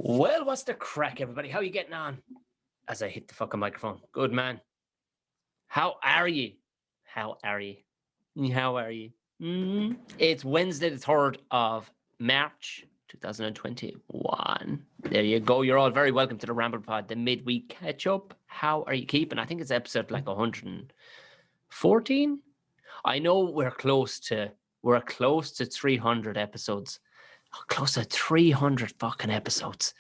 Well, what's the crack, everybody? How are you getting on? As I hit the fucking microphone. Good, man. How are you? How are you? How are you? It's Wednesday, the 3rd of March, 2021. There you go. You're all very welcome to the Ramble Pod, the midweek catch-up. How are you keeping? I think it's episode like 114. I know we're close to 300 episodes. Close to 300 fucking episodes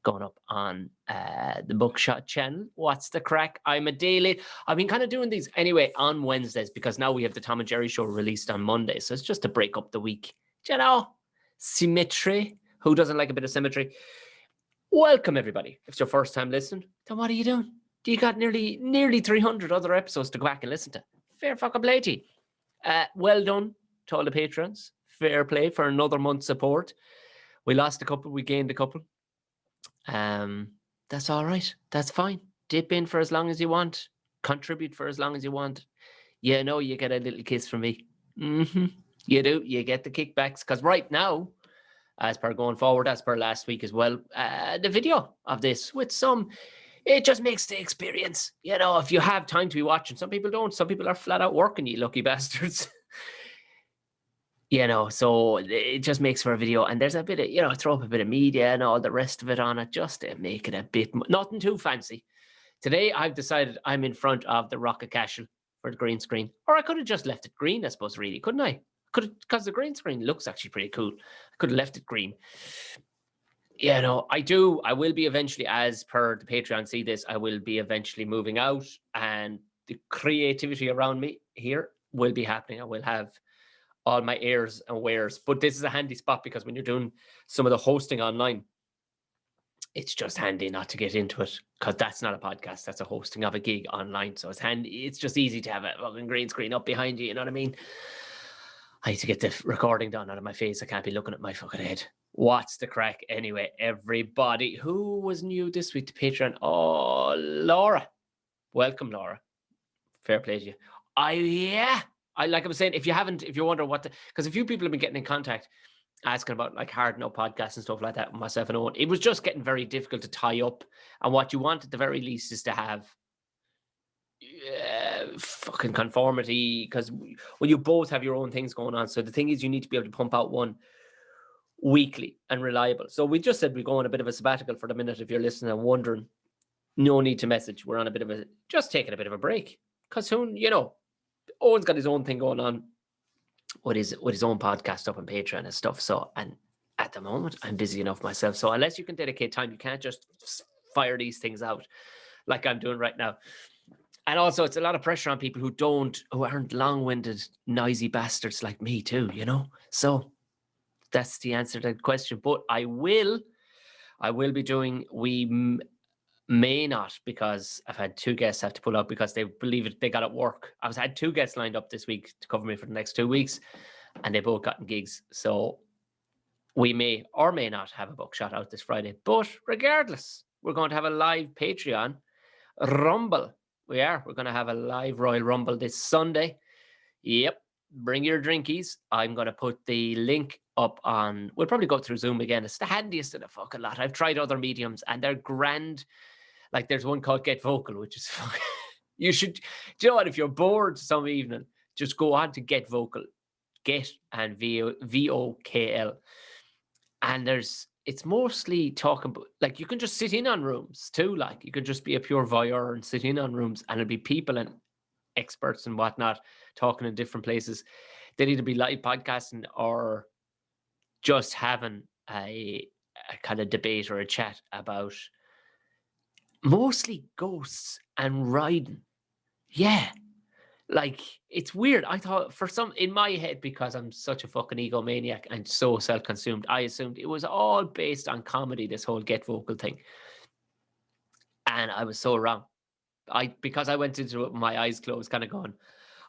going up on the Buckshot channel. What's the crack? I'm a daily. I've been kind of doing these anyway on Wednesdays because now we have the Tom and Jerry show released on Monday. So it's just to break up the week. Do you know? Symmetry. Who doesn't like a bit of symmetry? Welcome, everybody. If it's your first time listening, then what are you doing? You got nearly 300 other episodes to go back and listen to. Fair fucking play to you. Well done to all the patrons. Fair play for another month's support. We lost a couple, we gained a couple. That's all right. That's fine. Dip in for as long as you want. Contribute for as long as you want. You know, you get a little kiss from me. You do. You get the kickbacks. Because right now, as per going forward, as per last week as well, the video of this with some, it just makes the experience. You know, if you have time to be watching, some people don't. Some people are flat out working, you lucky bastards. You know, so it just makes for a video, and there's a bit of, you know, throw up a bit of media and all the rest of it on it, just to make it a bit, nothing too fancy. Today, I've decided I'm in front of the Rocket Castle for the green screen, or I could have just left it green, I suppose, really, couldn't I? Because the green screen looks actually pretty cool. I could have left it green. You know, I will be eventually, as per the Patreon, see this, I will be eventually moving out, and the creativity around me here will be happening. I will have all my airs and wares, but this is a handy spot because when you're doing some of the hosting online, it's just handy not to get into it, because that's not a podcast, that's a hosting of a gig online. So it's handy, it's just easy to have a fucking green screen up behind you, you know what I mean? I need to get the recording done out of my face. I can't be looking at my fucking head. What's the crack anyway, everybody? Who was new this week to Patreon? Oh, Laura. Welcome, Laura. Fair play to you. Like I was saying, if you're wondering what, because a few people have been getting in contact asking about like Hard No podcasts and stuff like that, myself and Owen. It was just getting very difficult to tie up. And what you want at the very least is to have fucking conformity, because well, you both have your own things going on. So the thing is, you need to be able to pump out one weekly and reliable. So we just said we're going a bit of a sabbatical for the minute. If you're listening and wondering, no need to message. We're on just taking a bit of a break, because soon, you know, Owen's got his own thing going on with his own podcast up on Patreon and stuff. So, and at the moment, I'm busy enough myself. So unless you can dedicate time, you can't just fire these things out like I'm doing right now. And also, it's a lot of pressure on people who aren't long-winded, noisy bastards like me too, you know? So that's the answer to that question. But I will be doing, may not, because I've had two guests have to pull out because they believe it, they got at work. I had two guests lined up this week to cover me for the next 2 weeks, and they both gotten gigs. So we may or may not have a Buckshot out this Friday. But regardless, we're going to have a live Patreon Rumble. We're going to have a live Royal Rumble this Sunday. Yep. Bring your drinkies. I'm going to put the link up on, we'll probably go through Zoom again. It's the handiest of the fucking lot. I've tried other mediums and they're grand. Like there's one called Get Vocal, which is you should, do you know what? If you're bored some evening, just go on to Get Vocal, Get and VOKL, and it's mostly talking about, like, you can just sit in on rooms too. Like you can just be a pure voyeur and sit in on rooms, and it'll be people and experts and whatnot talking in different places. They need to be live podcasting or just having a kind of debate or a chat about mostly ghosts and riding. Yeah. Like, it's weird. I thought in my head, because I'm such a fucking egomaniac and so self-consumed, I assumed it was all based on comedy, this whole Get Vocal thing. And I was so wrong. Because I went into it with my eyes closed, kind of going,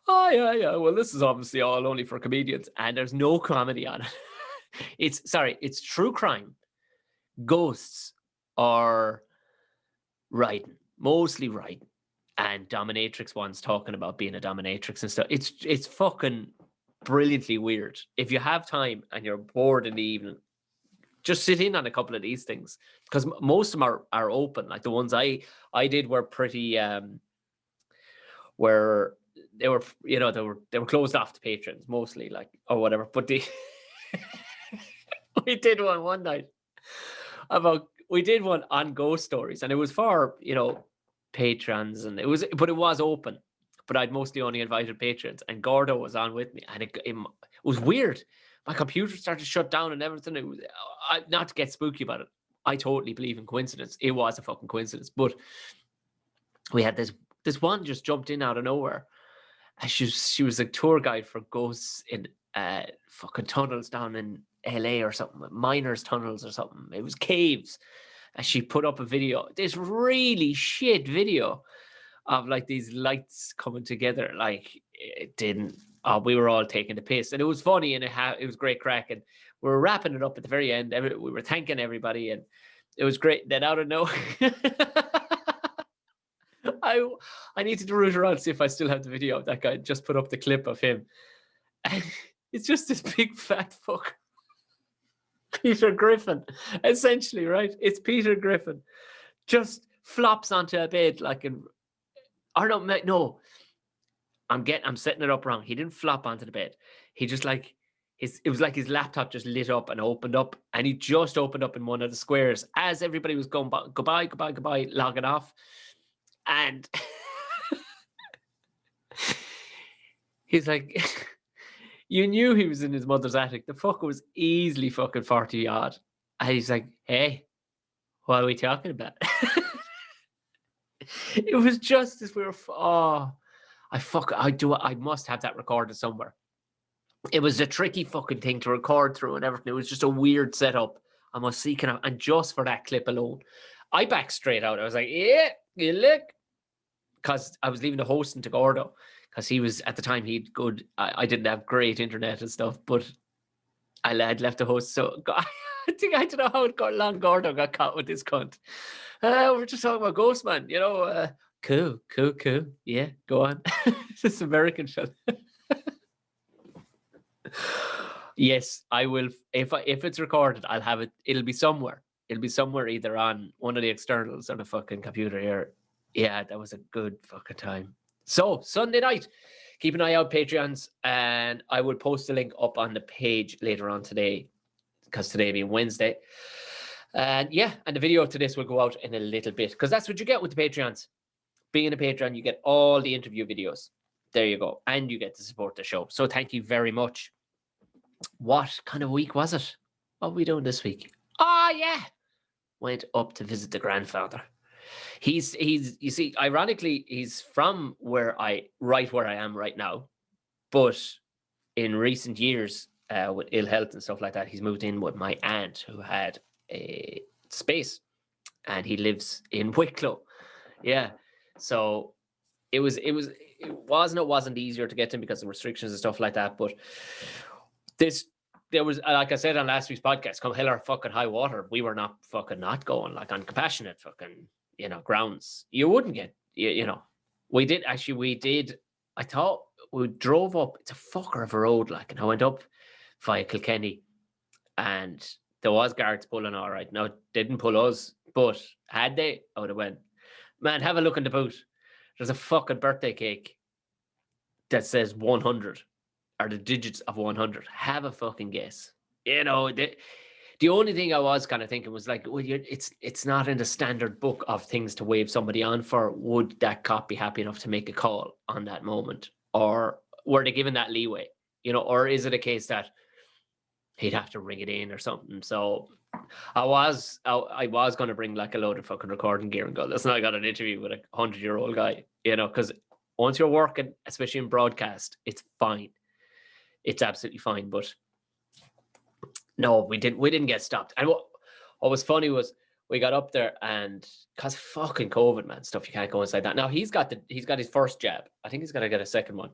oh, yeah, well, this is obviously all only for comedians. And there's no comedy on it. It's true crime, ghosts, or riding, mostly riding, and dominatrix ones talking about being a dominatrix and stuff. It's fucking brilliantly weird. If you have time and you're bored in the evening, just sit in on a couple of these things, because most of them are open. Like the ones I did were pretty where they were, you know, they were closed off to patrons mostly, like, or whatever. But we did one night we did one on ghost stories, and it was for, you know, patrons, and it was open, but I'd mostly only invited patrons, and Gordo was on with me, and it was weird. My computer started to shut down and everything. It was, not to get spooky about it, I totally believe in coincidence. It was a fucking coincidence, but we had this one just jumped in out of nowhere, and she was a tour guide for ghosts in fucking tunnels down in LA or something, miners tunnels or something. It was caves, and she put up a video, this really shit video of like these lights coming together. Like, it didn't. We were all taking the piss, and it was funny, and it was great crack, and we were wrapping it up at the very end. We were thanking everybody, and it was great. Then out of nowhere, I needed to root around to see if I still have the video of that guy. Just put up the clip of him, and it's just this big fat fuck, Peter Griffin, essentially, right? It's Peter Griffin, just flops onto a bed like I'm setting it up wrong. He didn't flop onto the bed. He just like it was like his laptop just lit up and opened up, and he just opened up in one of the squares as everybody was going goodbye, logging off, and he's like, you knew he was in his mother's attic. The fucker was easily fucking 40 odd, and he's like, hey, what are we talking about? It was just as we were. I must have that recorded somewhere. It was a tricky fucking thing to record through and everything. It was just a weird setup. I must see, and just for that clip alone, I backed straight out. I was like, yeah, you look, because I was leaving the hosting to Gordo, because he was, at the time, he'd good. I didn't have great internet and stuff, but I had left the host. So I don't know how it got along. Gordo got caught with this cunt. We're just talking about Ghost Man, you know. Cool. Yeah, go on. This American shit. Yes, I will. If it's recorded, I'll have it. It'll be somewhere. It'll be somewhere, either on one of the externals on the fucking computer here. Yeah, that was a good fucking time. So Sunday night, keep an eye out, Patreons, and I will post a link up on the page later on today, because today being Wednesday. And yeah, and the video to this will go out in a little bit, because that's what you get with the Patreons. Being a Patreon, you get all the interview videos. There you go. And you get to support the show. So thank you very much. What kind of week was it? What are we doing this week? Oh, yeah. Went up to visit the grandfather. He's you see, ironically, he's from where I am right now. But in recent years, with ill health and stuff like that, he's moved in with my aunt, who had a space. And he lives in Wicklow. Yeah. So it wasn't easier to get to him because of restrictions and stuff like that. But there was, like I said on last week's podcast, come hell or fucking high water, we were not fucking not going, like, on compassionate fucking, you know, grounds. You wouldn't get, you know, we did. I thought we drove up, it's a fucker of a road, like, and I went up via Kilkenny, and there was guards pulling all right. Now, didn't pull us, but had they, I would have went. Man, have a look in the boot. There's a fucking birthday cake that says 100, or the digits of 100. Have a fucking guess. You know, the only thing I was kind of thinking was like, well, it's not in the standard book of things to wave somebody on for. Would that cop be happy enough to make a call on that moment? Or were they given that leeway? You know, or is it a case that he'd have to ring it in or something? So I was going to bring like a load of fucking recording gear and go, listen, I got an interview with a 100-year-old guy, you know, because once you're working, especially in broadcast, it's fine. It's absolutely fine. But no, we didn't get stopped. And what was funny was we got up there, and because fucking COVID, man, stuff, you can't go inside that. Now he's got his first jab. I think he's got to get a second one.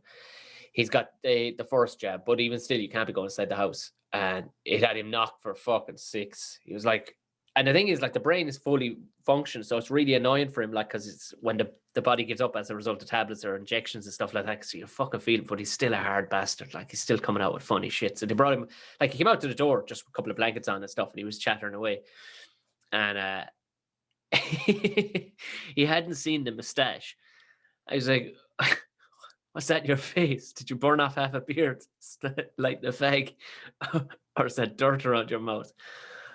He's got the first jab, but even still, you can't be going inside the house. And it had him knocked for fucking 6. He was like, And the thing is, like, the brain is fully functioned, so it's really annoying for him, like, because it's when the body gives up as a result of tablets or injections and stuff like that. So you fucking feel it, but he's still a hard bastard. Like, he's still coming out with funny shit. So they brought him, like, he came out to the door just with a couple of blankets on and stuff, and he was chattering away. And he hadn't seen the mustache. I was like, "What's that in your face? Did you burn off half a beard, like the fag, or is that dirt around your mouth?"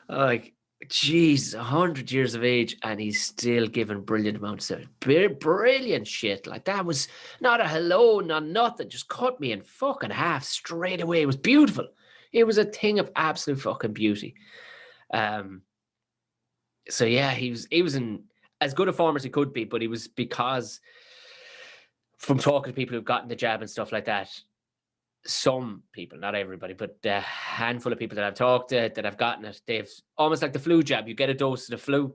Like, geez, 100 years of age, and he's still giving brilliant amounts of brilliant shit. Like, that was not a hello, not nothing. Just cut me in fucking half straight away. It was beautiful. It was a thing of absolute fucking beauty. So yeah, he was in as good a form as he could be, but he was, because from talking to people who've gotten the jab and stuff like that, some people, not everybody, but a handful of people that I've talked to that have gotten it, they've almost like the flu jab. You get a dose of the flu.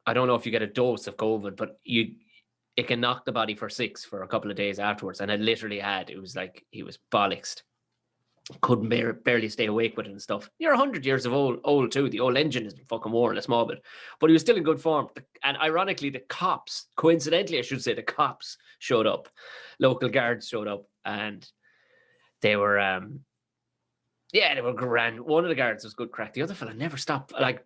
I don't know if you get a dose of COVID, but it can knock the body for 6 for a couple of days afterwards. And it literally it was like he was bollocksed. Couldn't barely stay awake with it and stuff. You're 100 years of old too. The old engine is fucking worn a small bit, but he was still in good form. And ironically, the cops, coincidentally, I should say, the cops showed up. Local guards showed up, and they were, they were grand. One of the guards was good crack. The other fella never stopped. Like,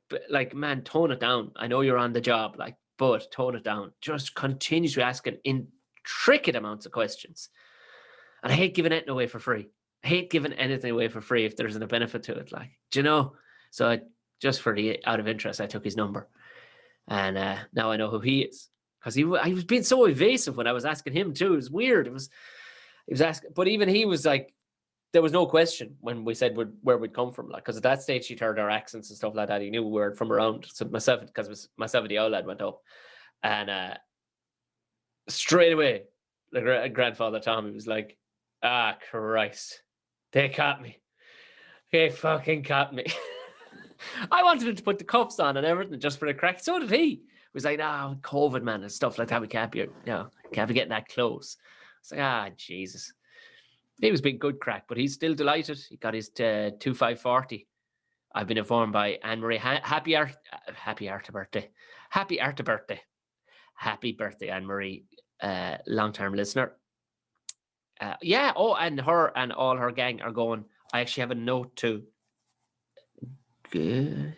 man, tone it down. I know you're on the job, like, but tone it down. Just continuously asking intricate amounts of questions. And I hate giving anything away for free. I hate giving anything away for free if there isn't a benefit to it. Like, do you know? So just for the out of interest, I took his number, and now I know who he is, because I was being so evasive when I was asking him too. It was weird. He was asking, but even he was like, there was no question when we said where we'd come from, like, because at that stage he'd heard our accents and stuff like that. He knew we were from around. So myself and the old lad went up, and straight away, the grandfather Tommy was like, "Ah, Christ. They caught me. They fucking caught me." I wanted him to put the cuffs on and everything just for the crack. So did he. He was like, "Nah, COVID, man, and stuff like that. We can't be getting that close." It's like, Jesus. He was being good crack, but he's still delighted. He got his 2540. I've been informed by Anne-Marie. Happy birthday. Happy birthday, Anne-Marie, long-term listener. And her and all her gang are going. I actually have a note too. I'm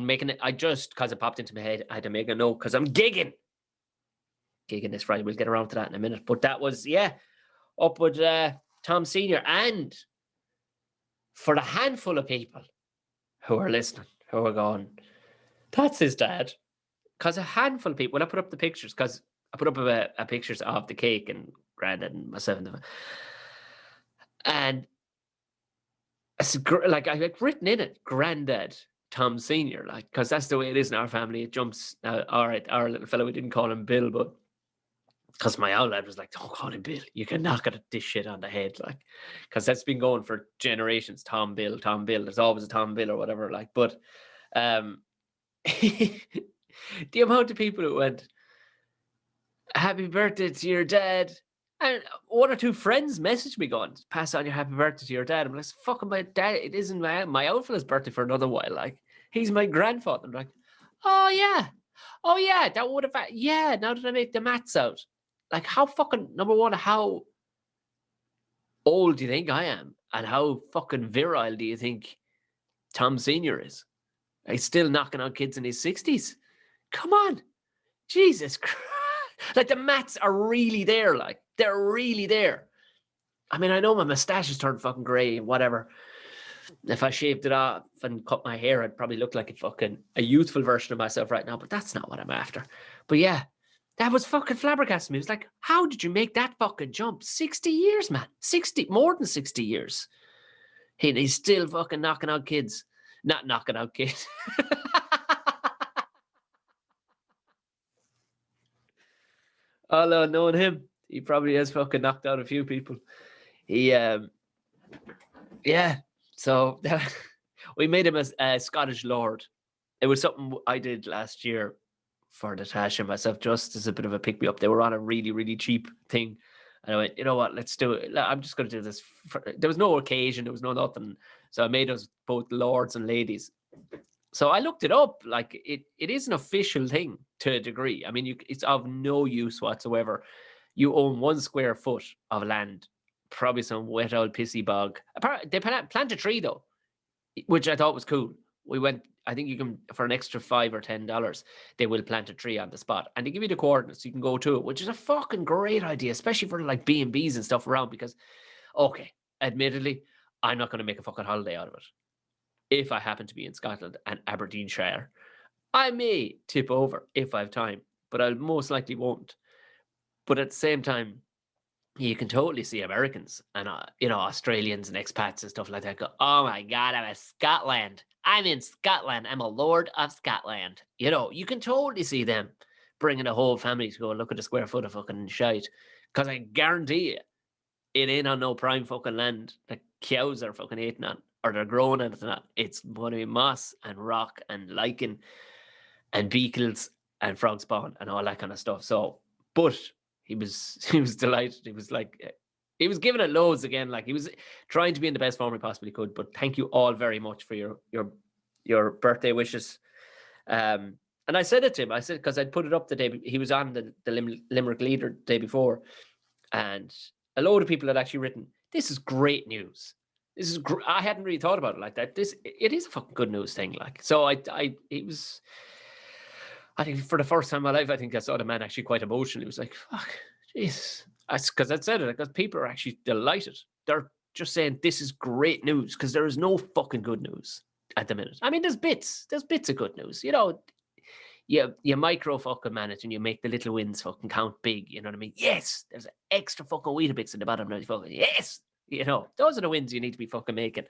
making it. I just, because it popped into my head, I had to make a note because I'm gigging this Friday. We'll get around to that in a minute. But that was, up with Tom Senior, and for the handful of people who are listening, who are going, "That's his dad," because a handful of people. When I put up the pictures, because I put up a pictures of the cake and Granddad and myself, and it's like I had written in it, Granddad Tom Senior, like, because that's the way it is in our family. It jumps. All right, our little fellow, we didn't call him Bill, but because my old lad was like, "Don't call him Bill. You can knock this shit on the head," like, because that's been going for generations. Tom Bill. There's always a Tom Bill or whatever, like. But the amount of people who went, "Happy birthday to your dad," and one or two friends messaged me going, "Pass on your happy birthday to your dad." I'm like, "Fucking my dad. It isn't my old fella's birthday for another while. Like, he's my grandfather." I'm like, "Oh yeah, that would have, yeah." Now that I make the maths out. Like, how fucking, number one, how old do you think I am? And how fucking virile do you think Tom Senior is? He's still knocking out kids in his 60s. Come on. Jesus Christ. Like, the maths are really there. Like, they're really there. I mean, I know my mustache has turned fucking grey and whatever. If I shaved it off and cut my hair, I'd probably look like a youthful version of myself right now. But that's not what I'm after. But yeah. That was fucking flabbergasting me. It was like, how did you make that fucking jump? 60 years, man. More than 60 years. He's still fucking knocking out kids. Not knocking out kids. Although knowing him, he probably has fucking knocked out a few people. So we made him a Scottish Lord. It was something I did last year for Natasha and myself, just as a bit of a pick-me-up. They were on a really, really cheap thing. And I went, "You know what, let's do it. I'm just going to do this." There was no occasion. There was no nothing. So I made us both lords and ladies. So I looked it up. Like it is an official thing to a degree. I mean, it's of no use whatsoever. You own 1 square foot of land, probably some wet old pissy bog. They plant a tree though, which I thought was cool. We went, I think you can, for an extra $5 or $10, they will plant a tree on the spot. And they give you the coordinates, so you can go to it, which is a fucking great idea, especially for like B&Bs and stuff around, because, okay, admittedly, I'm not going to make a fucking holiday out of it. If I happen to be in Scotland and Aberdeenshire, I may tip over if I have time, but I most likely won't. But at the same time, you can totally see Americans and Australians and expats and stuff like that go, oh my God, I'm in Scotland. I'm in Scotland. I'm a lord of Scotland. You can totally see them bringing a whole family to go look at a square foot of fucking shite. Because I guarantee you, it ain't on no prime fucking land that cows are fucking eating on or they're growing anything on. It's going to be moss and rock and lichen and beetles and frog spawn and all that kind of stuff. So, but he was delighted. He was like, he was giving it loads again. Like he was trying to be in the best form he possibly could. But thank you all very much for your birthday wishes. And I said it to him. I said, because I'd put it up the day he was on the Limerick Leader the day before, and a load of people had actually written, "This is great news. This is I hadn't really thought about it like that. It is a fucking good news thing." Like, so it was. I think for the first time in my life, I think I saw the man actually quite emotional. He was like, fuck, Jesus. Because I said it, because people are actually delighted. They're just saying this is great news, because there is no fucking good news at the minute. I mean, there's bits of good news. You micro fucking manage and you make the little wins fucking count big. You know what I mean? Yes, there's extra fucking Weetabix in the bottom of the fucking, yes. Those are the wins you need to be fucking making.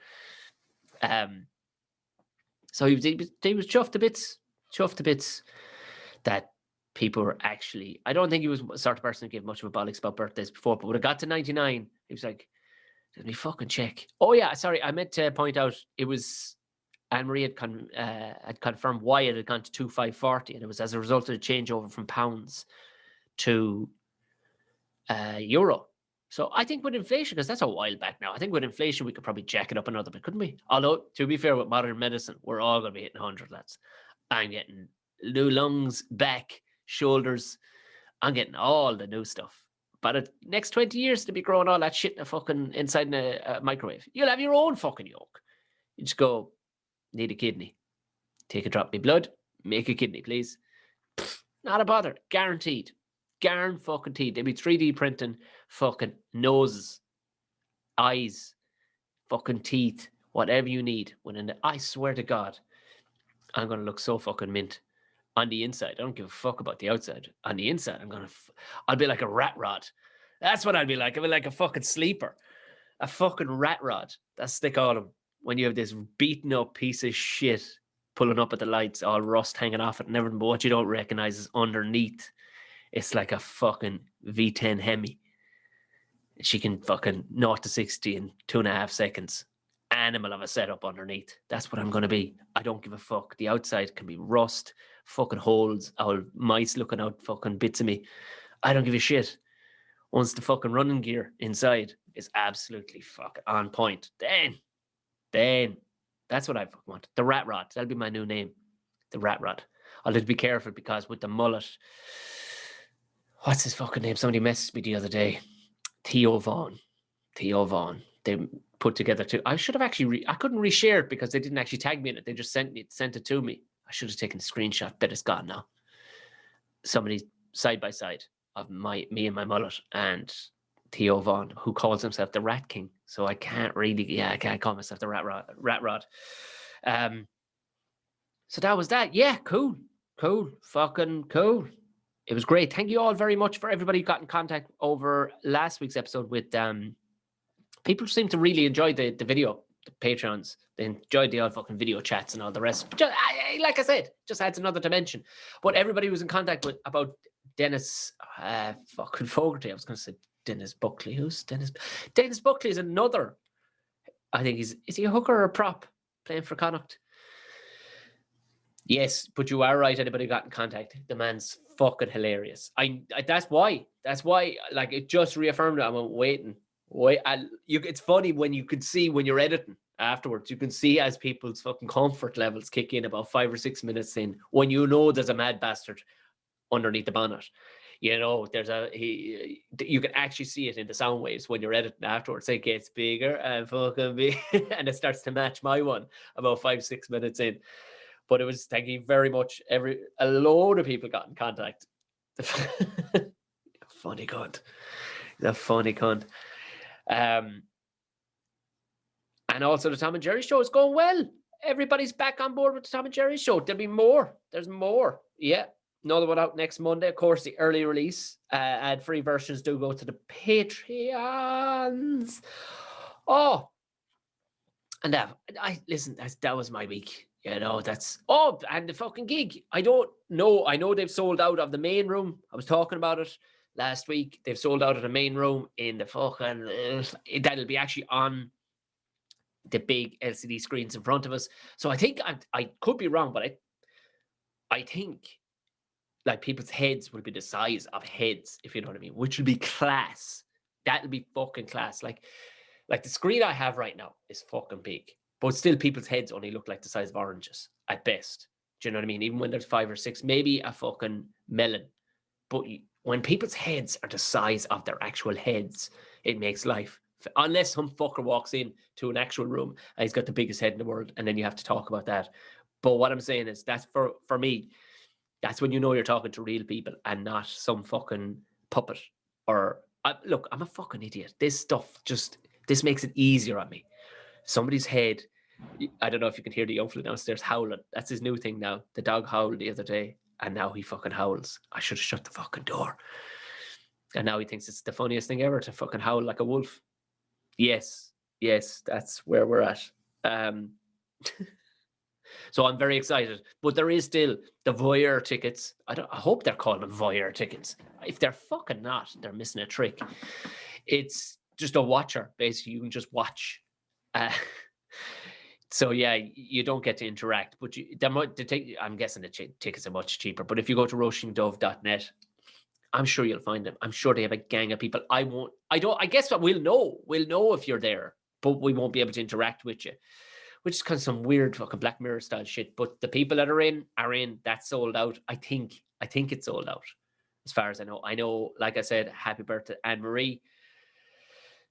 So he was chuffed to bits that people were actually, I don't think he was the sort of person who gave much of a bollocks about birthdays before, but when it got to 99, he was like, let me fucking check. Oh yeah, sorry, I meant to point out, it was, Anne-Marie had confirmed why it had gone to 2,540, and it was as a result of the changeover from pounds to euro. So I think with inflation, because that's a while back now, I think with inflation we could probably jack it up another bit, couldn't we? Although, to be fair, with modern medicine, we're all going to be hitting 100, lads. I'm getting new lungs, back, shoulders. I'm getting all the new stuff. But the next 20 years to be growing all that shit in a fucking inside in a microwave. You'll have your own fucking yolk. You just go, need a kidney. Take a drop of my blood, make a kidney, please. Pfft, not a bother. Guaranteed. Fucking teeth. They'll be 3D printing fucking noses, eyes, fucking teeth, whatever you need. I swear to God, I'm going to look so fucking mint. On the inside, I don't give a fuck about the outside. On the inside, I'll be like a rat rod. That's what I'll be like. I'll be like a fucking sleeper. A fucking rat rod. That's they call them. When you have this beaten up piece of shit pulling up at the lights, all rust hanging off it and everything, but what you don't recognize is underneath, it's like a fucking V10 Hemi. She can fucking 0 to 60 in 2.5 seconds. Animal of a setup underneath. That's what I'm going to be. I don't give a fuck. The outside can be rust, fucking holes, old mice looking out fucking bits of me. I don't give a shit. Once the fucking running gear inside is absolutely fucking on point, then that's what I fucking want. The rat rod. That'll be my new name. The rat rod. I'll have to be careful because with the mullet, what's his fucking name? Somebody messaged me the other day. Theo Vaughn. They put together too. I should have actually, I couldn't reshare it because they didn't actually tag me in it. They just sent it to me. I should have taken a screenshot. Bet it's gone now. Somebody side by side of me and my mullet and Theo Vaughn, who calls himself the Rat King. So I can't call myself the Rat Rod. So that was that. Yeah, cool. Fucking cool. It was great. Thank you all very much for everybody who got in contact over last week's episode with people seem to really enjoy the video, the Patreons. They enjoyed the old fucking video chats and all the rest. Like I said, just adds another dimension. But everybody was in contact with about Dennis fucking Fogarty. I was going to say Dennis Buckley. Who's Dennis? Dennis Buckley is another. I think is he a hooker or a prop playing for Connacht? Yes, but you are right. Anybody got in contact? The man's fucking hilarious. That's why. Like it just reaffirmed it. I'm waiting. It's funny when you could see when you're editing afterwards. You can see as people's fucking comfort levels kick in about 5 or 6 minutes in, when you know there's a mad bastard underneath the bonnet. You know, you can actually see it in the sound waves when you're editing afterwards. It gets bigger and fucking big, and it starts to match my one about 5, 6 minutes in. But it was, thank you very much. A load of people got in contact. Funny cunt. The funny cunt. And also the Tom and Jerry show is going well. Everybody's back on board with the Tom and Jerry show. There'll be more. There's more. Yeah. Another one out next Monday. Of course, the early release. Ad-free versions do go to the Patreons. Oh. And listen, that was my week. You know, and the fucking gig. I don't know. I know they've sold out of the main room. I was talking about it last week. They've sold out of the main room in the fucking, that'll be actually on the big LCD screens in front of us. So I think, I could be wrong, but I think like people's heads will be the size of heads, if you know what I mean, which will be class. That'll be fucking class. Like the screen I have right now is fucking big, but still people's heads only look like the size of oranges at best. Do you know what I mean? Even when there's 5 or 6, maybe a fucking melon. But when people's heads are the size of their actual heads, it makes life. Unless some fucker walks in to an actual room and he's got the biggest head in the world, and then you have to talk about that. But what I'm saying is, that's for me, that's when you know you're talking to real people and not some fucking puppet. Or look, I'm a fucking idiot. This stuff this makes it easier on me. Somebody's head. I don't know if you can hear the young fella downstairs howling. That's his new thing now. The dog howled the other day, and now he fucking howls. I should have shut the fucking door. And now he thinks it's the funniest thing ever to fucking howl like a wolf. Yes, that's where we're at. So I'm very excited. But there is still the voyeur tickets. I hope they're calling them voyeur tickets. If they're fucking not, they're missing a trick. It's just a watcher, basically. You can just watch. So yeah, you don't get to interact. But I'm guessing the tickets are much cheaper. But if you go to roastingdove.net, I'm sure you'll find them. I'm sure they have a gang of people. I guess what we'll know if you're there, but we won't be able to interact with you, which is kind of some weird fucking Black Mirror style shit. But the people that are in. That's sold out. I think it's sold out, as far as I know. I know, like I said, happy birthday, Anne-Marie.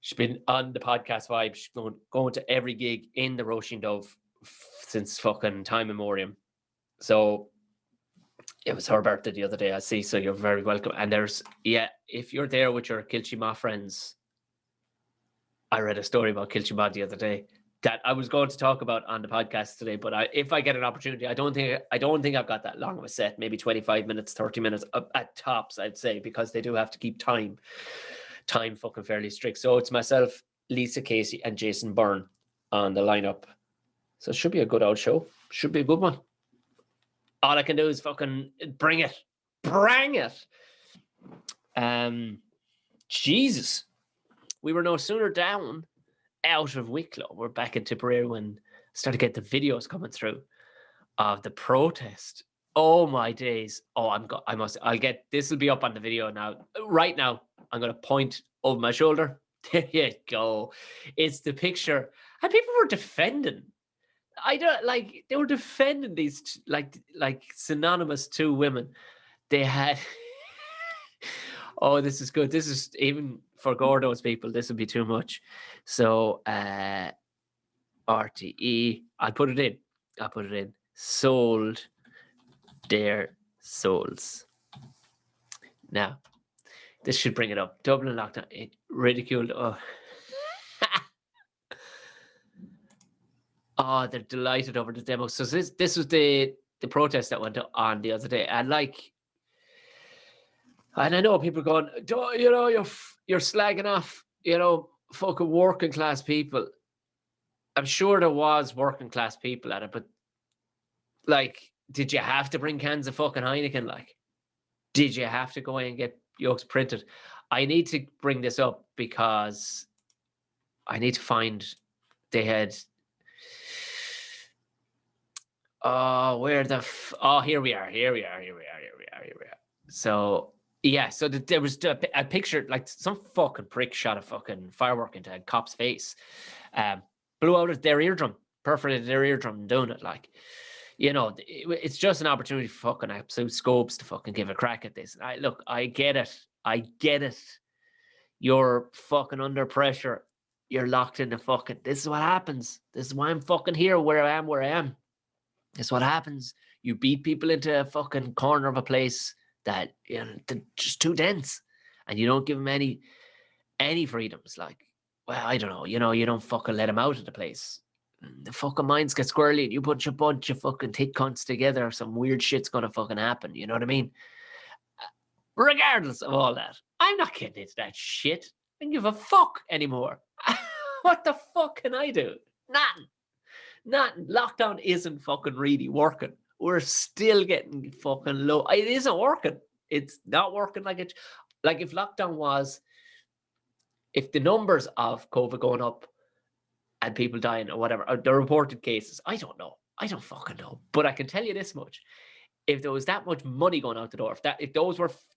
She's been on the podcast vibe. She's going to every gig in the Roisin Dove since fucking time immemorial. So it was her birthday the other day, I see. So you're very welcome. And if you're there with your Kilchima friends, I read a story about Kilchima the other day that I was going to talk about on the podcast today. But if I get an opportunity, I don't think I've got that long of a set. Maybe 25 minutes, 30 minutes at tops, I'd say, because they do have to keep time fucking fairly strict. So it's myself, Lisa Casey, and Jason Byrne on the lineup. So it should be a good old show. Should be a good one. All I can do is fucking bring it. Jesus. We were no sooner down out of Wicklow. We're back in Tipperary when I started to get the videos coming through of the protest. Oh my days. Oh, this will be up on the video now. Right now, I'm going to point over my shoulder. There you go. It's the picture. And people were defending. They were defending these, like synonymous two women. They had, oh, this is good. This is, even for Gordo's people, this would be too much. So, RTE, I'll put it in. Sold their souls. Now, this should bring it up. Dublin lockdown, it ridiculed. Oh, they're delighted over the demo. So this was the protest that went on the other day, and I know people are going, you're slagging off, fucking working class people. I'm sure there was working class people at it, but did you have to bring cans of fucking Heineken? Did you have to go in and get yolks printed? I need to bring this up because I need to find they had. Oh, here we are. So yeah, so there was a picture, like some fucking prick shot a fucking firework into a cop's face. blew out their eardrum, perforated their eardrum doing it. Like, you know, it's just an opportunity for fucking absolute scopes to fucking give a crack at this. Look, I get it. I get it. You're fucking under pressure. You're locked in the fucking, this is what happens. This is why I'm fucking here where I am. This is what happens. You beat people into a fucking corner of a place that, you know, they're just too dense, and you don't give them any freedoms. Like, well, I don't know, you know, you don't fucking let them out of the place. The fucking minds get squirrely, and you put your bunch of fucking thick cunts together, some weird shit's gonna fucking happen. You know what I mean? Regardless of all that, I'm not getting into that shit. I don't give a fuck anymore. What the fuck can I do? Nothing. Lockdown isn't fucking really working. We're still getting fucking low. It isn't working. It's not working like it. Like if lockdown was, if the numbers of COVID going up and people dying or whatever, or the reported cases, I don't know. I don't fucking know. But I can tell you this much: if there was that much money going out the door, if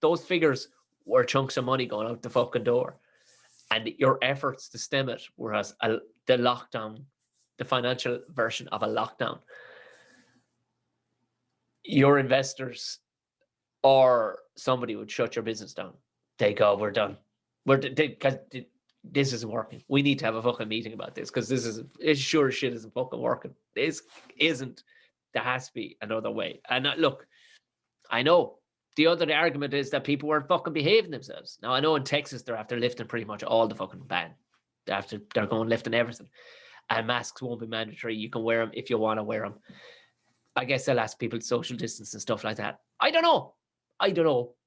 those figures were chunks of money going out the fucking door, and your efforts to stem it, whereas the lockdown, the financial version of a lockdown, your investors or somebody would shut your business down. They go, we're done. Because this isn't working. We need to have a fucking meeting about this, because it's sure as shit isn't fucking working. This isn't. There has to be another way. And look, I know the argument is that people weren't fucking behaving themselves. Now, I know in Texas they're after lifting pretty much all the fucking ban. They're going lifting everything. And masks won't be mandatory. You can wear them if you want to wear them. I guess they'll ask people to social distance and stuff like that. I don't know.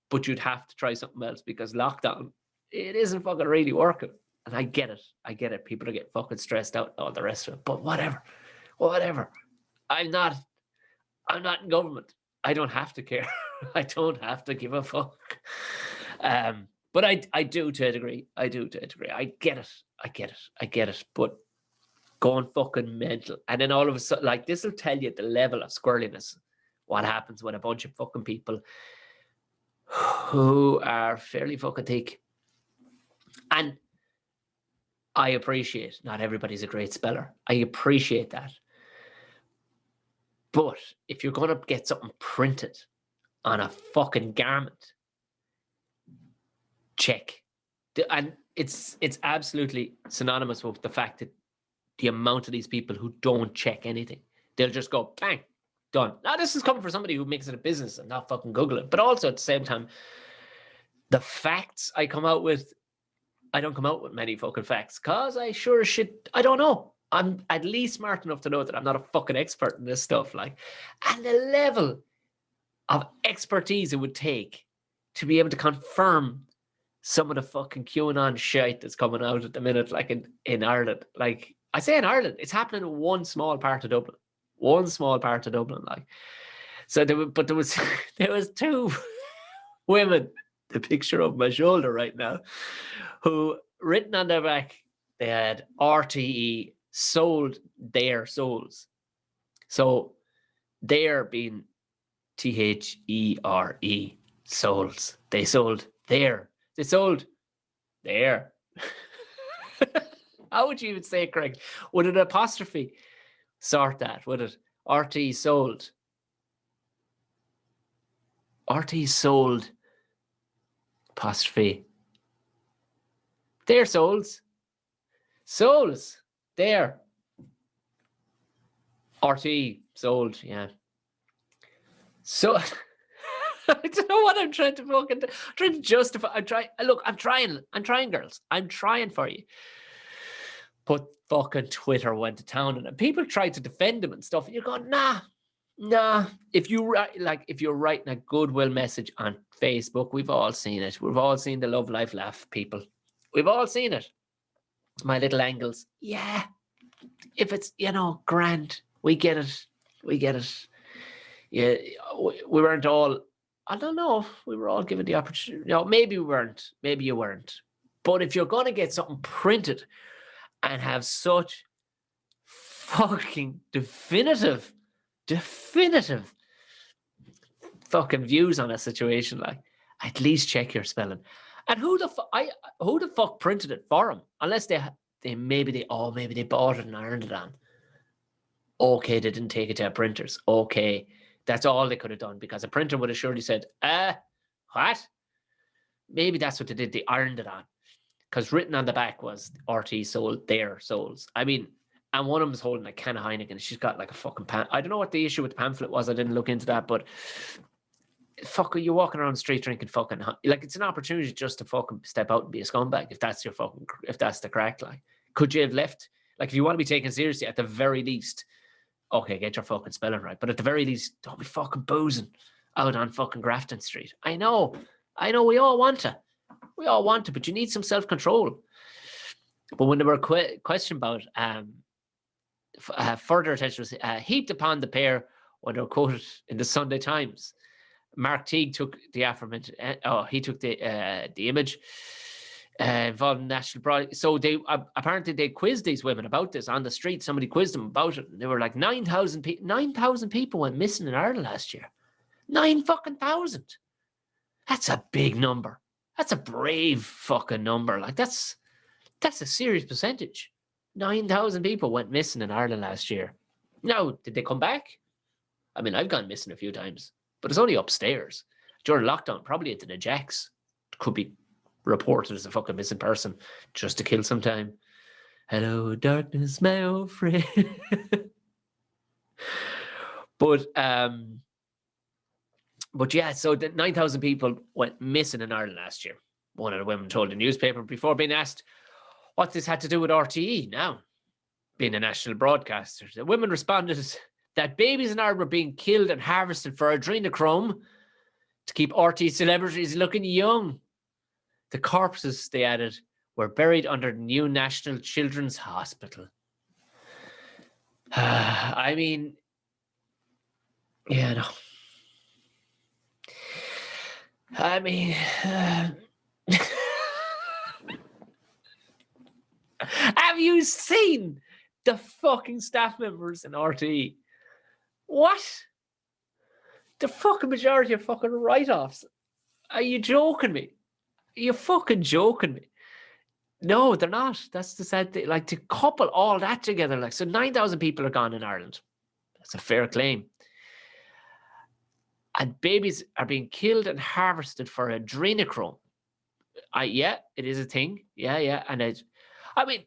But you'd have to try something else, because lockdown, it isn't fucking really working. And I get it. People are getting fucking stressed out, all the rest of it. But whatever. I'm not in government. I don't have to care. I don't have to give a fuck. But I do to a degree. I get it. But going fucking mental. And then all of a sudden, like, this will tell you the level of squirreliness, what happens when a bunch of fucking people who are fairly fucking thick. And I appreciate not everybody's a great speller. I appreciate that. But if you're going to get something printed on a fucking garment, check. And it's absolutely synonymous with the fact that the amount of these people who don't check anything, they'll just go, bang, done. Now, this is coming from somebody who makes it a business and not fucking Google it. But also at the same time, the facts I come out with, I don't come out with many fucking facts, because I sure as shit, I don't know. I'm at least smart enough to know that I'm not a fucking expert in this stuff. Like, and the level of expertise it would take to be able to confirm some of the fucking QAnon shit that's coming out at the minute, like in Ireland. Like, I say in Ireland, it's happening in one small part of Dublin. Like, so there was two women, the picture of my shoulder right now, who written on their back, they had RTE, sold their souls. So their being THERE, souls. They sold their. How would you even say it, Craig? Would an apostrophe sort that? Would it? RT sold. RT sold. Apostrophe. Their souls. Souls. There. RT sold, yeah. So I don't know what I'm trying to fucking trying to justify. I'm trying, girls. I'm trying for you. But fucking Twitter went to town, and people tried to defend him and stuff, and you're going, nah. If you're writing a goodwill message on Facebook, we've all seen it. We've all seen the love life laugh, people. We've all seen it. My little angles. Yeah. If it's, grand, we get it. Yeah, we weren't all, I don't know if we were all given the opportunity. No, maybe we weren't. Maybe you weren't. But if you're going to get something printed and have such fucking definitive fucking views on a situation, like, at least check your spelling. And who the fuck printed it for him? Unless they maybe they bought it and ironed it on. Okay, they didn't take it to printers. Okay, that's all they could have done, because a printer would have surely said, what? Maybe that's what they did. They ironed it on, because written on the back was RT sold their souls. I mean, and one of them was holding a can of Heineken. She's got like a fucking I don't know what the issue with the pamphlet was. I didn't look into that, but fuck, you're walking around the street drinking fucking, like, it's an opportunity just to fucking step out and be a scumbag if that's the crack. Like, could you have left? Like, if you want to be taken seriously, at the very least, okay, get your fucking spelling right, but at the very least, don't be fucking boozing out on fucking Grafton Street. I know, we all want to, but you need some self-control. But when they were questioned about further attention was heaped upon the pair when they were quoted in the Sunday Times. Mark Teague took the aforementioned. He took the image involving national broad. So they apparently they quizzed these women about this on the street. Somebody quizzed them about it, and they were like 9,000 people. 9,000 people went missing in Ireland last year. 9,000. That's a big number. That's a brave fucking number. Like, that's a serious percentage. 9,000 people went missing in Ireland last year. Now, did they come back? I mean, I've gone missing a few times, but it's only upstairs. During lockdown, probably into the jacks. Could be reported as a fucking missing person just to kill some time. Hello, darkness, my old friend. But yeah, so the 9,000 people went missing in Ireland last year. One of the women told the newspaper before being asked what this had to do with RTE now, being a national broadcaster. The women responded that babies in Ireland were being killed and harvested for adrenochrome to keep RTE celebrities looking young. The corpses, they added, were buried under the new National Children's Hospital. I mean, yeah, no. I mean, have you seen the fucking staff members in RTE? What? The fucking majority of fucking write-offs. Are you joking me? Are you fucking joking me? No, they're not. That's the sad thing. Like, to couple all that together, like, so 9,000 people are gone in Ireland. That's a fair claim. And babies are being killed and harvested for adrenochrome. Yeah, it is a thing. Yeah. And I mean,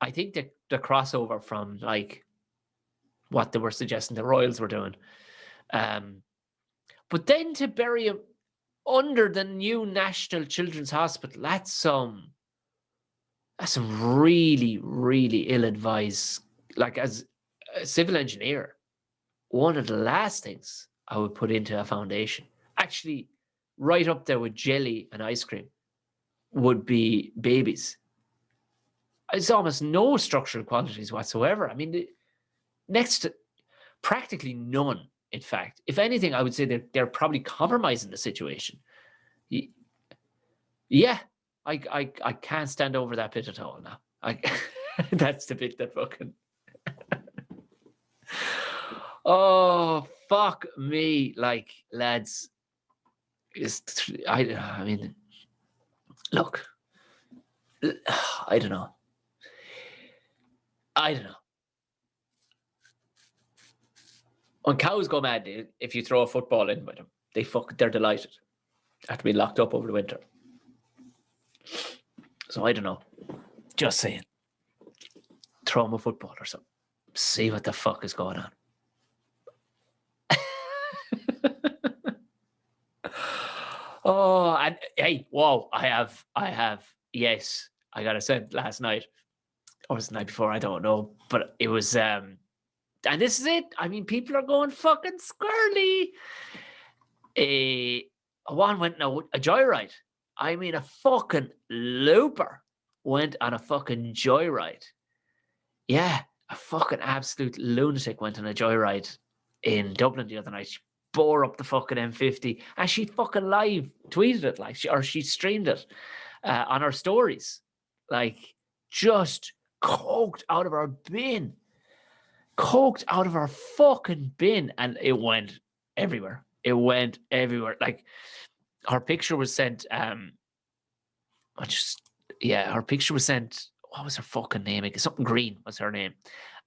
I think the crossover from, like, what they were suggesting the Royals were doing. But then to bury him under the new National Children's Hospital, that's some really, really ill-advised. Like, as a civil engineer, one of the last things I would put into a foundation, actually right up there with jelly and ice cream, would be babies. It's almost no structural qualities whatsoever. I mean, next to practically none, in fact. If anything, I would say they're probably compromising the situation. Yeah, I can't stand over that bit at all now. That's the bit that fucking... Oh, fuck me. Like, lads, I mean, look, I don't know. When cows go mad, if you throw a football in with them, they're delighted after being locked up over the winter. So I don't know. Just saying. Throw them a football or something. See what the fuck is going on. Oh, and hey, whoa, I have, yes, I got to say last night, or was it the night before, I don't know, but it was, and this is it. I mean, people are going fucking squirrely. One went on a joyride. I mean, a fucking looper went on a fucking joyride. Yeah, a fucking absolute lunatic went on a joyride in Dublin the other night. She bore up the fucking M50, and she fucking live tweeted it, like, she streamed it on her stories, like, just coked out of her bin. Coked out of her fucking bin, and it went everywhere. Like, her picture was sent her picture was sent what was her fucking name? Something Green was her name.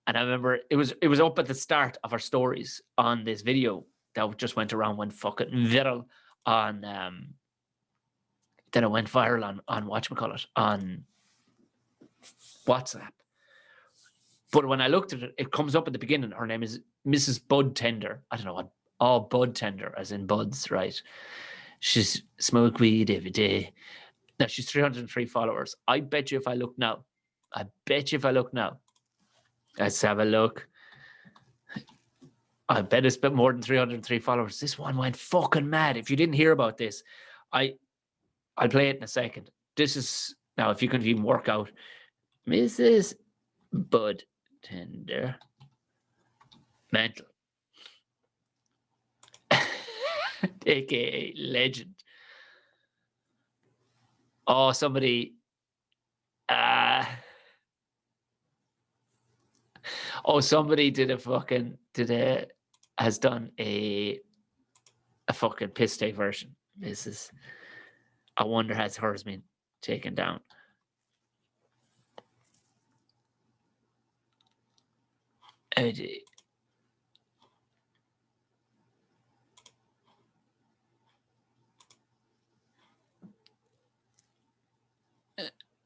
And I remember it was up at the start of her stories on this video that just went fucking viral on then it went viral on whatchamacallit, on WhatsApp. But when I looked at it, it comes up at the beginning. Her name is Mrs. Bud Tender. I don't know what. Oh, Bud Tender, as in buds, right? She's smoke weed every day. Now, she's 303 followers. I bet you if I look now. Let's have a look. I bet it's a bit more than 303 followers. This one went fucking mad. If you didn't hear about this, I'll play it in a second. This is, now if you can even work out, Mrs. Bud Tender. Mental. AKA legend. Oh, somebody. Somebody has done a fucking piss take version. I wonder has hers been taken down.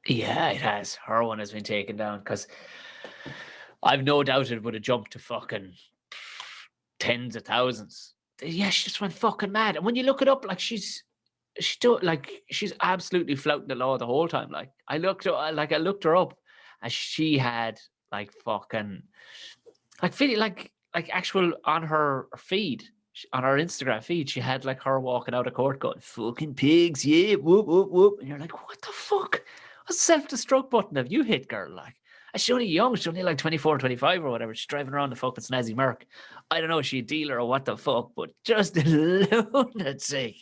Yeah, it has. Her one has been taken down because I've no doubt it would have jumped to fucking tens of thousands. Yeah, she just went fucking mad. And when you look it up, like she's absolutely flouting the law the whole time. Like I looked her up, and she had like fucking like actual on her feed. On her Instagram feed, she had like her walking out of court going, fucking pigs, yeah, whoop, whoop, whoop. And you're like, what the fuck? What self-destruct button have you hit, girl? Like, and she's only young. She's only like 24, 25 or whatever. She's driving around the fucking snazzy Merc. I don't know if she's a dealer or what the fuck, but just a lunatic.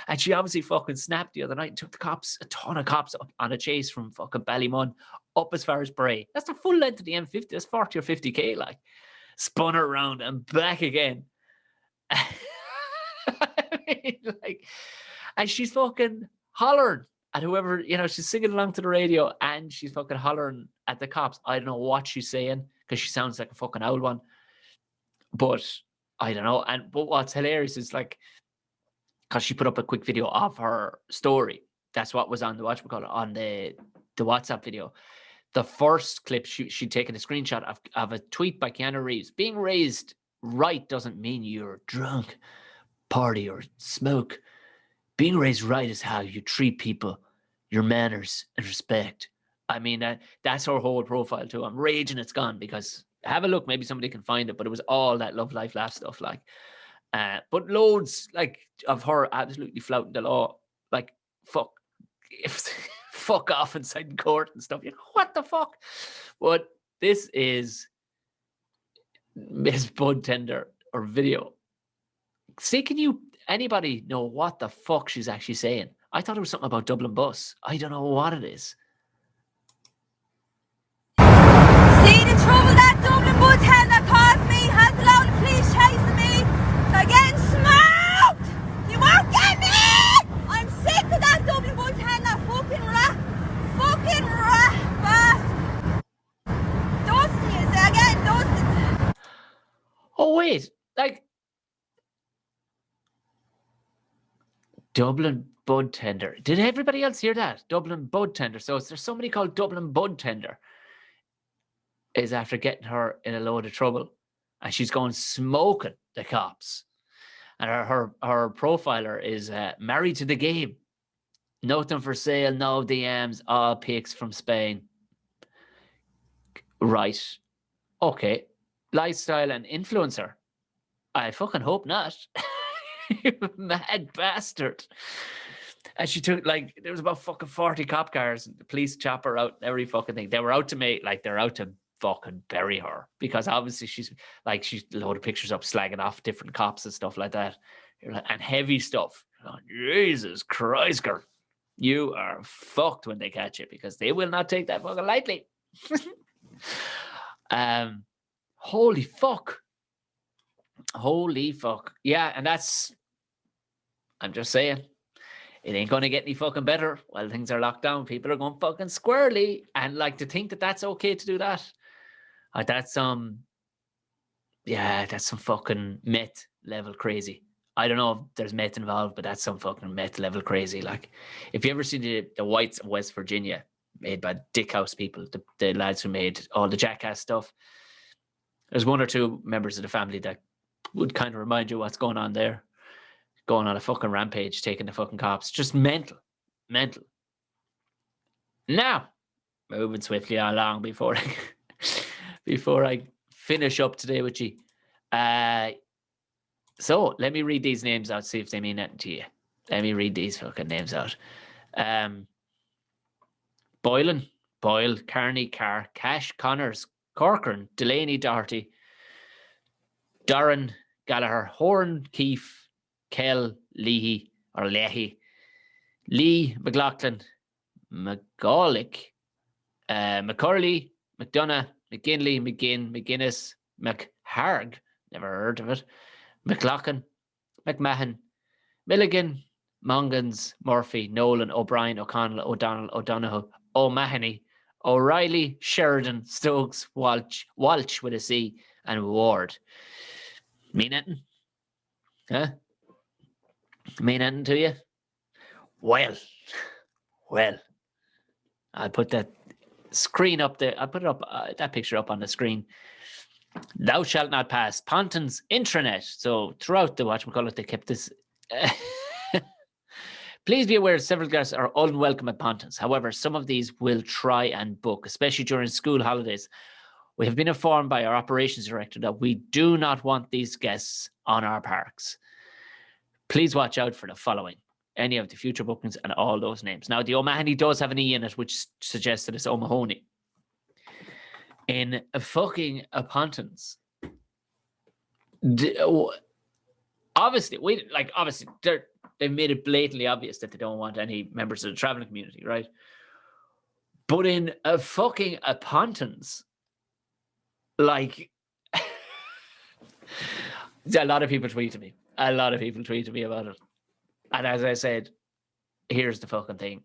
And she obviously fucking snapped the other night and took a ton of cops up on a chase from fucking Ballymun up as far as Bray. That's the full length of the M50. That's 40 or 50k, like. Spun her around and back again. I mean, like, and she's fucking hollering at whoever, she's singing along to the radio and she's fucking hollering at the cops. I don't know what she's saying because she sounds like a fucking old one, but I don't know. But what's hilarious is like, because she put up a quick video of her story. That's what was on the on the WhatsApp video. The first clip, she'd taken a screenshot of a tweet by Keanu Reeves. Being raised right doesn't mean you're drunk, party, or smoke. Being raised right is how you treat people, your manners, and respect. I mean, that's her whole profile too. I'm raging it's gone because have a look. Maybe somebody can find it, but it was all that love, life, laugh stuff. Like, but loads like of her absolutely flouting the law. Like, fuck off inside court and stuff. You're like, what the fuck? But this is Miss Bud Tender or video. See, anybody know what the fuck she's actually saying? I thought it was something about Dublin bus. I don't know what it is. See the trouble that Dublin bus Tender caused me? Has a load of police chasing me. They're getting smoked. You won't get me. I'm sick of that Dublin bus Tender. Fucking rat. Dusty is there again, dusty. Oh wait, like Dublin Bud Tender. Did everybody else hear that? Dublin Bud Tender. So there's somebody called Dublin Bud Tender is after getting her in a load of trouble, and she's going smoking the cops. And her profiler is married to the game. Nothing for sale, no DMs, all pics from Spain. Right. Okay. Lifestyle and influencer. I fucking hope not. You mad bastard. And she took, like, there was about fucking 40 cop cars. The police chop her out, every fucking thing. They were out to they're out to fucking bury her. Because obviously she's a load of pictures up slagging off different cops and stuff like that. And heavy stuff. Oh, Jesus Christ, girl. You are fucked when they catch you because they will not take that fucking lightly. Holy fuck. Yeah, and I'm just saying, it ain't going to get any fucking better while things are locked down. People are going fucking squarely. And like to think that that's okay to do that. That's some fucking meth level crazy. I don't know if there's meth involved, but that's some fucking meth level crazy. Like, if you ever seen the Whites of West Virginia, made by Dickhouse people, the lads who made all the Jackass stuff, there's one or two members of the family that would kind of remind you what's going on there. Going on a fucking rampage, taking the fucking cops. Just mental. Now, moving swiftly along before I finish up today with you. So let me read these names out, see if they mean anything to you. Let me read these fucking names out. Boylan, Boyle, Carney, Carr, Cash, Connors, Corcoran, Delaney, Doherty, Doran, Gallagher, Horn, Keefe, Kell, Leahy, Lee, McLaughlin, McGaulick, McCurley, McDonough, McGinley, McGinn, McGuinness, McHarg, never heard of it, McLaughlin, McMahon, Milligan, Mongans, Murphy, Nolan, O'Brien, O'Connell, O'Donnell, O'Donoghue, O'Mahony, O'Reilly, Sheridan, Stokes, Walsh with a C, and Ward. Mean anything? Huh? Mean anything to you? Well, I'll put that screen up there. I'll put it up, that picture up on the screen. Thou shalt not pass. Pontins intranet. So throughout the whatchamacallit, they kept this. Please be aware several guests are unwelcome at Pontins. However, some of these will try and book, especially during school holidays. We have been informed by our operations director that we do not want these guests on our parks. Please watch out for the following: any of the future bookings and all those names. Now, the O'Mahony does have an E in it, which suggests that it's O'Mahony. In fucking Pontins, obviously, they've made it blatantly obvious that they don't want any members of the traveling community, right? But in a Pontins, like, a lot of people tweeted me. A lot of people tweeted me about it. And as I said, here's the fucking thing.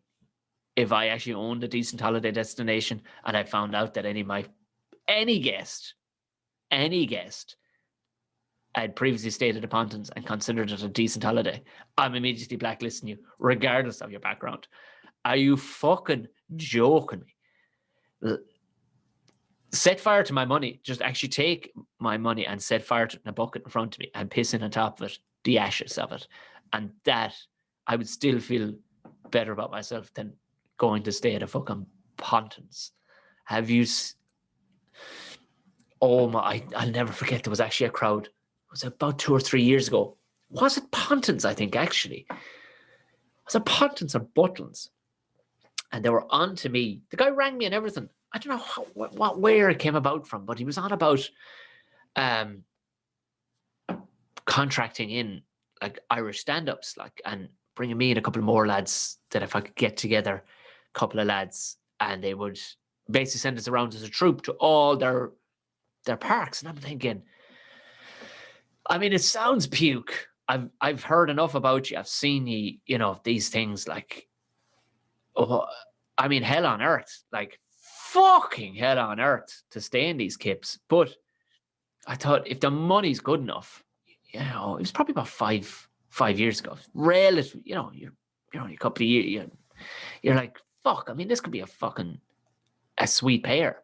If I actually owned a decent holiday destination and I found out that any guest had previously stayed at the Pontins and considered it a decent holiday, I'm immediately blacklisting you, regardless of your background. Are you fucking joking me? Set fire to my money. Just actually take my money and set fire to a bucket in front of me and piss in on top of it, the ashes of it. And that, I would still feel better about myself than going to stay at a fucking Pontins. Have you... Oh my, I'll never forget, there was actually a crowd. It was about 2 or 3 years ago. Was it Pontins, I think, actually? Was it Pontins or Butlins? And they were on to me. The guy rang me and everything. I don't know where it came about from, but he was on about contracting in like Irish stand-ups, like, and bringing me and a couple of more lads, that if I could get together a couple of lads, and they would basically send us around as a troupe to all their parks. And I'm thinking, I mean, it sounds puke. I've heard enough about you. I've seen you, these things, like, oh, I mean, hell on earth, like fucking hell on earth to stay in these kips. But I thought, if the money's good enough, it was probably about five years ago. Relative, you're only a couple of years. You're like, fuck. I mean, this could be a sweet pair.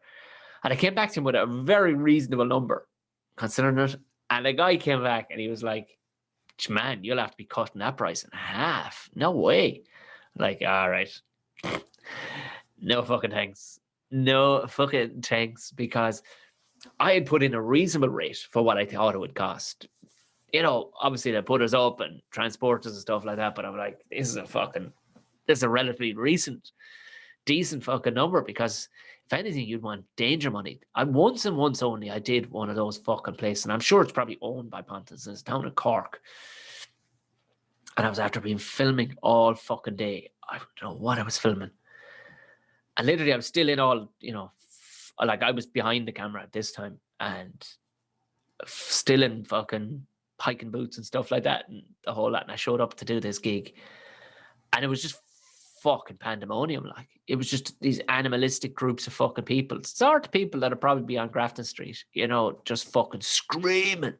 And I came back to him with a very reasonable number, considering it. And the guy came back and he was like, man, you'll have to be cutting that price in half. No way. Like, all right. No fucking thanks. No fucking thanks, because I had put in a reasonable rate for what I thought it would cost. Obviously they put us up and transport us and stuff like that, but I'm like, this is a relatively decent fucking number, because if anything, you'd want danger money. Once only, I did one of those fucking places, and I'm sure it's probably owned by Pontins. It's down in Cork. And I was after being filming all fucking day. I don't know what I was filming. And literally, I was still in all, like I was behind the camera at this time, and still in fucking hiking boots and stuff like that, and the whole lot. And I showed up to do this gig. And it was just fucking pandemonium. Like, it was just these animalistic groups of fucking people. Sort of people that'd probably be on Grafton Street, you know, just fucking screaming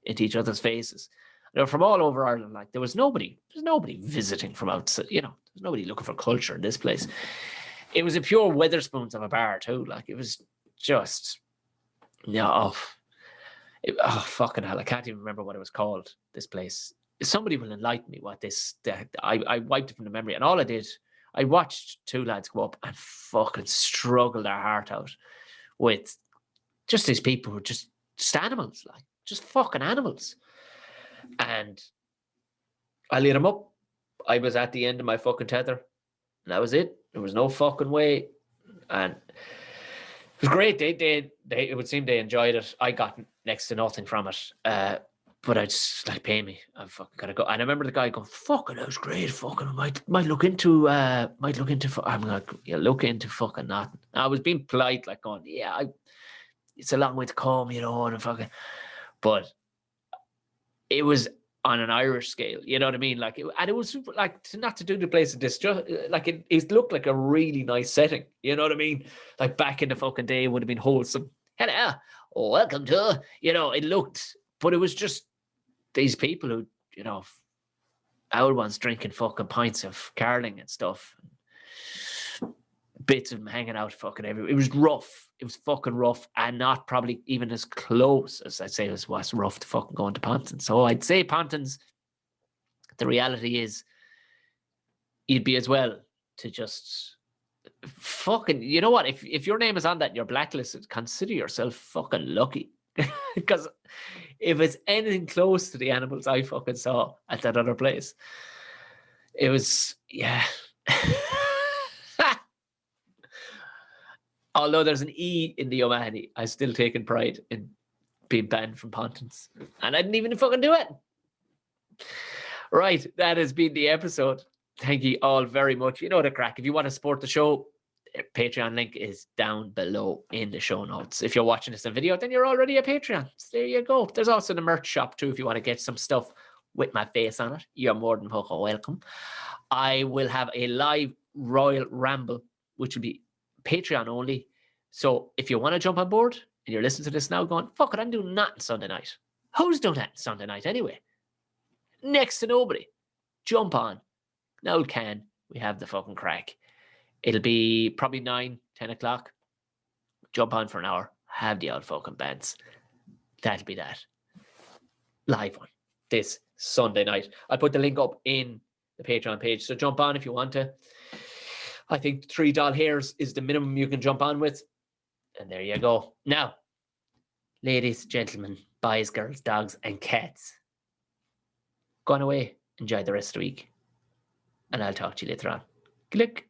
into each other's faces. They were from all over Ireland. Like, there's nobody visiting from outside, you know, there's nobody looking for culture in this place. It was a pure Weatherspoons of a bar too. Like, it was just, yeah, fucking hell. I can't even remember what it was called, this place. Somebody will enlighten me what this, I wiped it from the memory. And all I did, I watched two lads go up and fucking struggle their heart out with just these people who are just animals, like, just fucking animals. And I lit them up. I was at the end of my fucking tether. And that was it. There was no fucking way. And it was great. They it would seem they enjoyed it. I got next to nothing from it. But I just, like, pay me. I'm fucking gotta go. And I remember the guy going, fucking, that was great. Fucking might look into I'm like, yeah, look into fucking nothing. I was being polite, like, going, yeah, it's a long way to come, you know, and fucking, but it was on an Irish scale, you know what I mean? Like, and it was like, not to do the place of this, just like, it looked like a really nice setting, you know what I mean? Like, back in the fucking day, it would have been wholesome. Hello, welcome to, you know, it looked, but it was just these people who, you know, our ones drinking fucking pints of Carling and stuff. Bits of them hanging out fucking everywhere. It was rough. It was fucking rough, and not probably even as close as I'd say as was rough to fucking going to Pontins. So I'd say Pontins, the reality is, you'd be as well to just fucking, you know what? If your name is on that and you're blacklisted, consider yourself fucking lucky. Because if it's anything close to the animals I fucking saw at that other place, it was, yeah. Although there's an E in the O'Mahony, I've still taken pride in being banned from Pontins. And I didn't even fucking do it. Right, that has been the episode. Thank you all very much. You know the crack. If you want to support the show, Patreon link is down below in the show notes. If you're watching this in video, then you're already a Patreon. So there you go. There's also the merch shop too if you want to get some stuff with my face on it. You're more than fucking welcome. I will have a live Royal Ramble, which will be Patreon only. So if you want to jump on board and you're listening to this now going, fuck it, I'm doing that Sunday night. Who's doing that Sunday night anyway? Next to nobody. Jump on. Now can we have the fucking crack? It'll be probably 9, 10 o'clock. Jump on for an hour. Have the old fucking bands. That'll be that. Live one. This Sunday night. I'll put the link up in the Patreon page. So jump on if you want to. I think $3 hairs is the minimum you can jump on with. And there you go. Now, ladies, gentlemen, boys, girls, dogs, and cats, go on away. Enjoy the rest of the week. And I'll talk to you later on. Click.